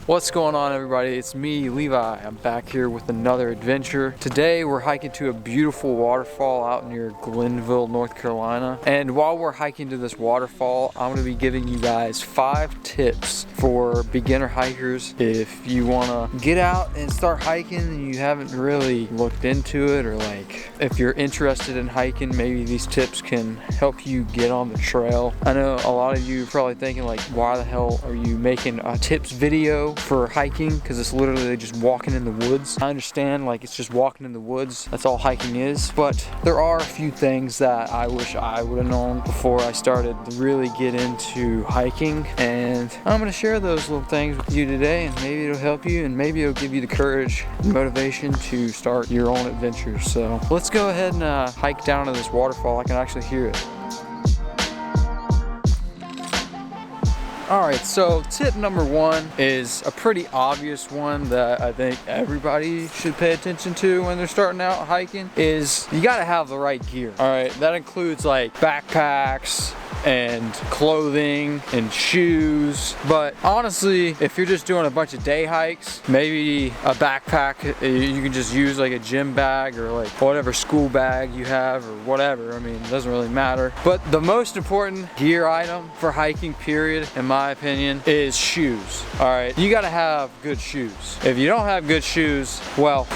What's going on, everybody? It's me, Levi. I'm back here with another adventure. Today we're hiking to a beautiful waterfall out near Glenville, North Carolina. And while we're hiking to this waterfall, I'm gonna be giving you guys 5 tips for beginner hikers. If you wanna get out and start hiking and you haven't really looked into it, or like if you're interested in hiking, maybe these tips can help you get on the trail. I know a lot of you are probably thinking like, why the hell are you making a tips video for hiking? Because it's literally just walking in the woods. I understand, like, it's just walking in the woods, that's all hiking is, but there are a few things that I wish I would have known before I started to really get into hiking, and I'm going to share those little things with you today, and maybe it'll help you, and maybe it'll give you the courage and motivation to start your own adventures. So let's go ahead and hike down to this waterfall. I can actually hear it. Alright, so tip number 1 is a pretty obvious one that I think everybody should pay attention to when they're starting out hiking, is you gotta have the right gear. Alright, that includes like backpacks and clothing and shoes, but honestly, if you're just doing a bunch of day hikes, maybe a backpack, you can just use like a gym bag or like whatever school bag you have or whatever. I mean, it doesn't really matter. But the most important gear item for hiking, period, in my opinion, is shoes. All right, you gotta have good shoes. If you don't have good shoes, well,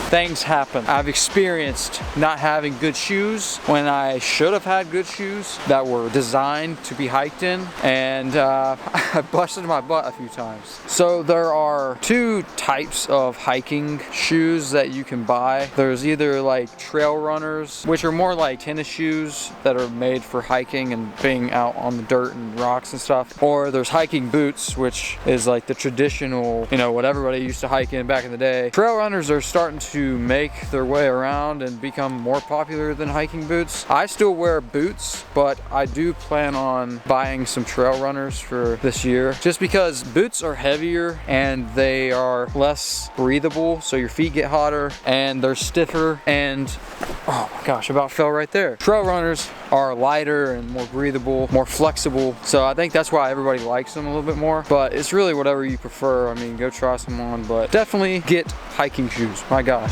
things happen. I've experienced not having good shoes when I should have had good shoes that were designed to be hiked in, and I busted my butt a few times. So there are 2 types of hiking shoes that you can buy. There's either like trail runners, which are more like tennis shoes that are made for hiking and being out on the dirt and rocks and stuff, or there's hiking boots, which is like the traditional, you know, what everybody used to hike in back in the day. Trail runners are starting to make their way around and become more popular than hiking boots. I still wear boots, but I do plan on buying some trail runners for this year, just because boots are heavier and they are less breathable, so your feet get hotter, and they're stiffer, and oh my gosh, about fell right there. Trail runners are lighter and more breathable, more flexible, so I think that's why everybody likes them a little bit more, but it's really whatever you prefer. I mean, go try some on, but definitely get hiking shoes. My gosh.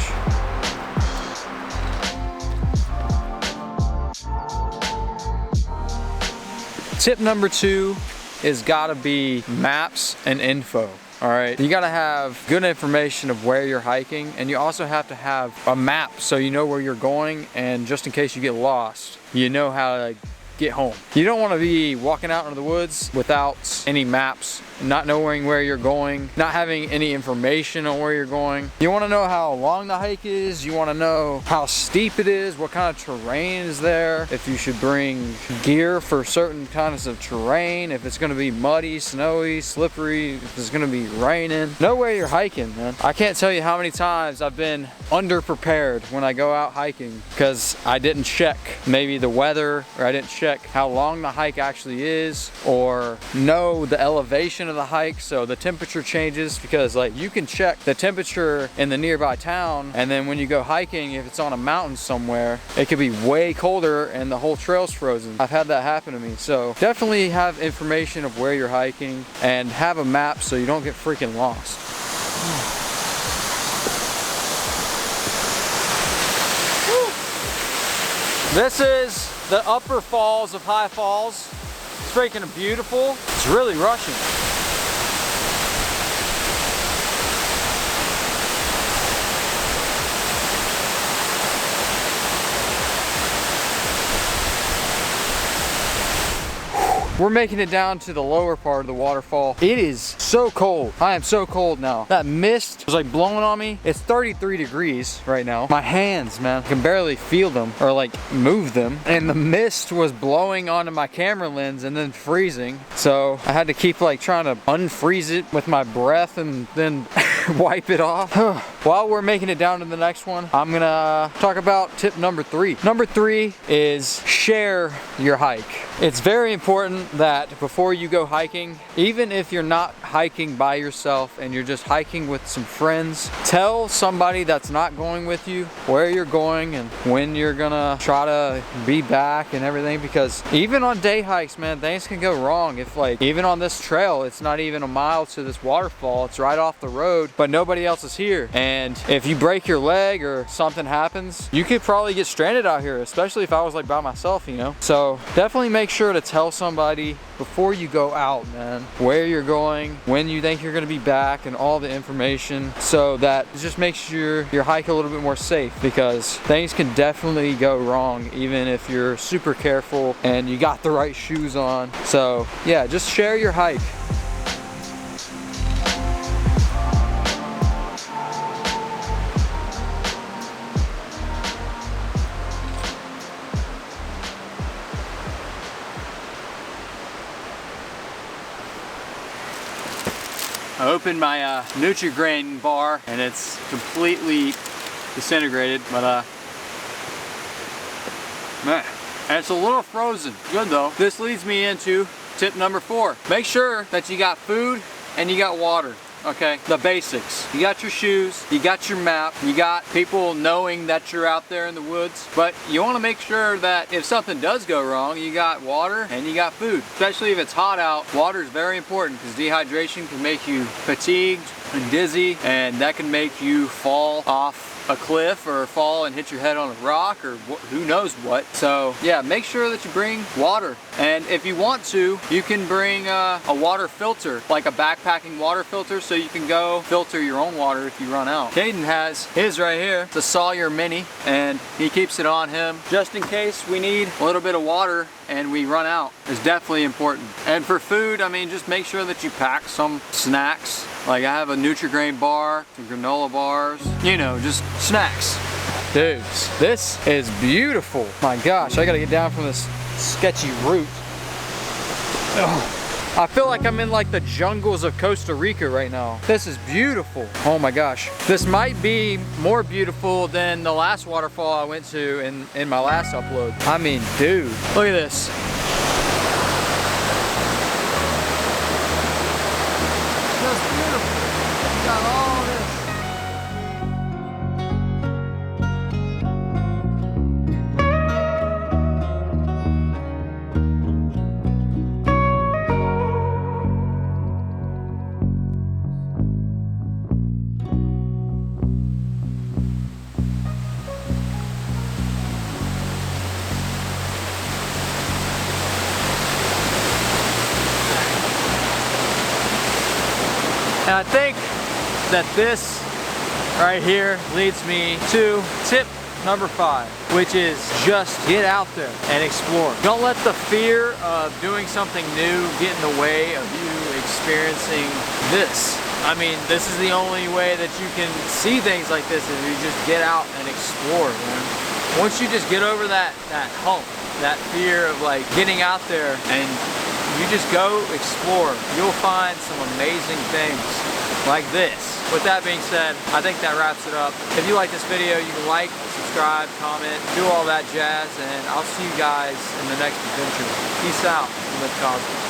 Tip number 2 is gotta be maps and info. All right, you gotta have good information of where you're hiking, and you also have to have a map so you know where you're going, and just in case you get lost, you know how to get home. You don't want to be walking out into the woods without any maps, not knowing where you're going, not having any information on where you're going. You want to know how long the hike is, you want to know how steep it is, what kind of terrain is there, if you should bring gear for certain kinds of terrain, if it's going to be muddy, snowy, slippery, if it's going to be raining. Know where you're hiking, man. I can't tell you how many times I've been underprepared when I go out hiking because I didn't check maybe the weather, or I didn't check how long the hike actually is, or know the elevation of the hike, so the temperature changes, because like you can check the temperature in the nearby town, and then when you go hiking, if it's on a mountain somewhere, it could be way colder and the whole trail's frozen. I've had that happen to me. So definitely have information of where you're hiking and have a map so you don't get freaking lost. This is the upper falls of High Falls. It's freaking beautiful. It's really rushing. We're making it down to the lower part of the waterfall. It is so cold. I am so cold now. That mist was like blowing on me. It's 33 degrees right now. My hands, man, I can barely feel them or like move them. And the mist was blowing onto my camera lens and then freezing. So I had to keep like trying to unfreeze it with my breath and then wipe it off. while we're making it down to the next one, I'm gonna talk about tip number 3. Number 3 is share your hike. It's very important that before you go hiking, even if you're not hiking by yourself and you're just hiking with some friends, tell somebody that's not going with you where you're going and when you're gonna try to be back and everything, because even on day hikes, man, things can go wrong. If like, even on this trail, it's not even a mile to this waterfall, it's right off the road, but nobody else is here. And if you break your leg or something happens, you could probably get stranded out here, especially if I was like by myself, you know? So definitely make sure to tell somebody before you go out, man, where you're going, when you think you're gonna be back, and all the information, so that it just makes your hike a little bit more safe, because things can definitely go wrong even if you're super careful and you got the right shoes on. So yeah, just share your hike. I opened my Nutri-Grain bar and it's completely disintegrated, but man, and it's a little frozen. Good though. This leads me into tip number 4. Make sure that you got food and you got water. Okay, the basics. You got your shoes, you got your map, you got people knowing that you're out there in the woods, but you want to make sure that if something does go wrong, you got water and you got food. Especially if it's hot out, water is very important because dehydration can make you fatigued and dizzy, and that can make you fall off a cliff or fall and hit your head on a rock or who knows what. So yeah, make sure that you bring water, and if you want to, you can bring a water filter, like a backpacking water filter, so you can go filter your own water if you run out. Caden has his right here, it's a Sawyer Mini, and he keeps it on him just in case we need a little bit of water and we run out. It's definitely important. And for food, I mean, just make sure that you pack some snacks. Like I have a Nutri-Grain bar, some granola bars, you know, just snacks. Dudes, this is beautiful. My gosh, I gotta get down from this sketchy route. Ugh. I feel like I'm in like the jungles of Costa Rica right now. This is beautiful. Oh my gosh. This might be more beautiful than the last waterfall I went to in my last upload. I mean, dude, look at this. Just beautiful. You got all this. And I think that this right here leads me to tip number 5, which is just get out there and explore. Don't let the fear of doing something new get in the way of you experiencing this. I mean, this is the only way that you can see things like this, is you just get out and explore, man. Once you just get over that hump, that fear of like getting out there and you just go explore, you'll find some amazing things like this. With that being said, I think that wraps it up. If you like this video, you can like, subscribe, comment, do all that jazz, and I'll see you guys in the next adventure. Peace out from the Cosmos.